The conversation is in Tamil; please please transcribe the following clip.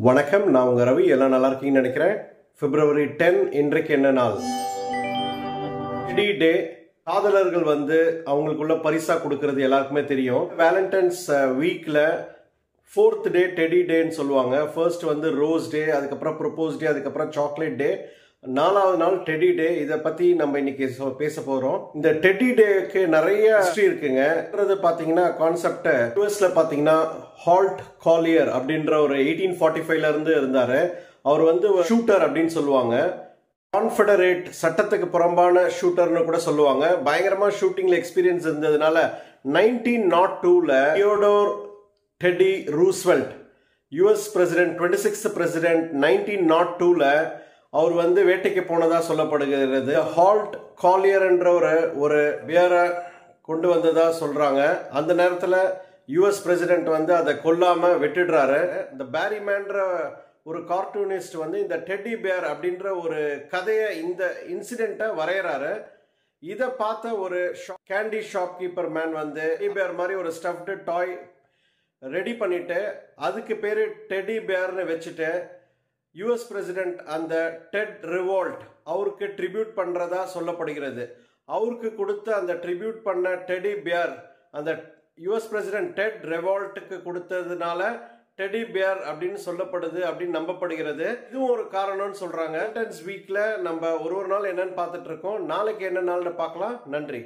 வணக்கம், நான் உங்க ரவி. எல்லாம் நல்லா இருக்கீங்கன்னு நினைக்கிறேன். February 10 இன்றைக்கு என்ன நாள்? டெடி டே. காதலர்கள் அவங்களுக்குள்ள பரிசா கொடுக்கறது எல்லாருக்குமே தெரியும். வேலண்டைன்ஸ் வீக்ல 4th டே டெடி டேன்னு சொல்லுவாங்க. ஃபர்ஸ்ட் ரோஸ் டே, அதுக்கப்புறம் ப்ரொபோஸ் டே, அதுக்கப்புறம் சாக்லேட் டே, 4வது நாள் டெடி டே. இதை பத்தி நம்ம இன்னைக்கு பேச போறோம். இந்த டெடி டேக்கு நிறைய ஹிஸ்டரி இருக்குங்க. பாத்தீங்கன்னா கான்செப்ட் யூஎஸ்ல பாத்தீங்கன்னா ஹால்ட் காலியர் அப்படின்ற ஒரு 1845ல இருந்து இருந்தாரு. அவர் ஷூட்டர் அப்படின்னு சொல்லுவாங்க. கான்ஃபெடரேட் சட்டத்துக்கு புறம்பான ஷூட்டர்னு கூட சொல்லுவாங்க. பயங்கரமா ஷூட்டிங்ல எக்ஸ்பீரியன்ஸ் இருந்ததுனால 1902ல Theodore Teddy Roosevelt US president 26th president 1902ல அவர் வேட்டைக்கு போனதா சொல்லப்படுகிறது. ஹால்ட் காலியர் என்ற ஒரு பியரை கொண்டு வந்ததா சொல்றாங்க. அந்த நேரத்தில் யுஎஸ் பிரசிடென்ட் அதை கொல்லாம விட்டுடுறாரு. இந்த பேரிமேன்ற ஒரு கார்ட்டூனிஸ்ட் இந்த டெடி பியர் அப்படின்ற ஒரு கதையை, இந்த இன்சிடென்ட்டை வரையறாரு. இதை பார்த்த ஒரு candy shopkeeper man teddy bear மாதிரி ஒரு ஸ்டஃப்டு டாய் ரெடி பண்ணிட்டு அதுக்கு பேரு டெடி பியர்னு வச்சுட்டு யுஎஸ் பிரசிடென்ட் அந்த டெட் ரிவோல்ட் அவருக்கு ட்ரிபியூட் பண்றதா சொல்லப்படுகிறது. அவருக்கு கொடுத்த அந்த ட்ரிபியூட் பண்ண டெடி பியர் அந்த யுஎஸ் பிரசிடென்ட் டெட் ரிவோல்ட்டுக்கு கொடுத்ததுனால டெடி பியர் அப்படின்னு சொல்லப்படுது அப்படின்னு நம்பப்படுகிறது. இதுவும் ஒரு காரணம்னு சொல்றாங்க. வேலண்டைன்ஸ் வீக்ல நம்ம ஒரு நாள் என்னன்னு பார்த்துட்டு இருக்கோம். நாளைக்கு என்ன நாள்னு பார்க்கலாம். நன்றி.